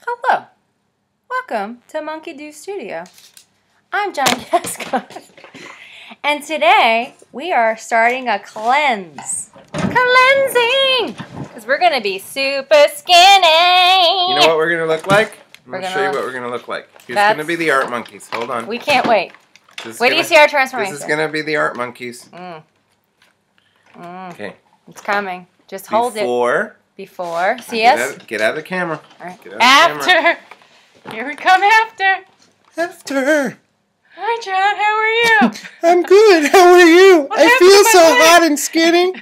Hello. Welcome to Monkey Do Studio. I'm John Casco. And today we are starting a cleanse. Cleansing! Because we're going to be super skinny. You know what we're going to look like? I'm We're going to gonna show you look- what we're going to look like. Here's going to be the art monkeys. Hold on. We can't wait. This is Wait till you gonna- see our transformation. This is going to be the art monkeys. Mm. Okay. It's coming. Just hold it. Before. See us? Get out of the camera. All right. Get out of the camera. After. Here we come after. After. Hi, John. How are you? I'm good. How are you? What I happened feel to so my leg? hot and skinny.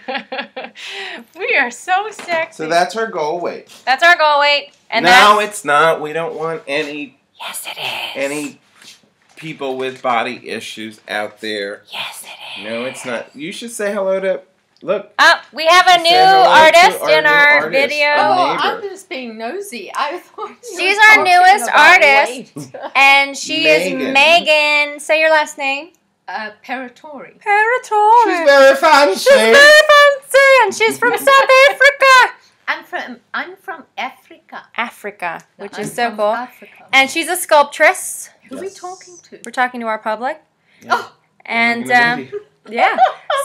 We are so sexy. So that's our goal weight. That's our goal weight. And No, it's not. We don't want yes, it is. any people with body issues out there. Yes, it is. No, it's not. You should say hello to... Look. We have a new Say hello to artist our in new our artist. video. Oh, neighbor. I'm just being nosy. I thought you She's were our talking newest about artist. weight. And she Megan. is Megan. Say your last name. Paratori. Paratori. She's very fancy. She's very fancy, and she's from South Africa. I'm from Africa. Africa, which I'm is so from cool. Africa. And she's a sculptress. Who are we Yes. talking to? We're talking to our public. Yeah. Oh, And Megan. yeah,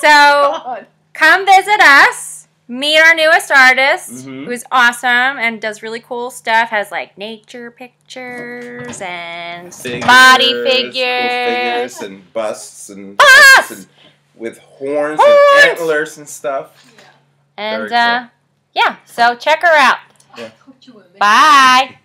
so God. come visit us. Meet our newest artist, Mhm. who's awesome and does really cool stuff. Has like nature pictures and body Cool figures. figures and busts and Busts! and with horns Horns! and antlers and stuff. And Very cool. yeah, so check her out. I thought you were Bye.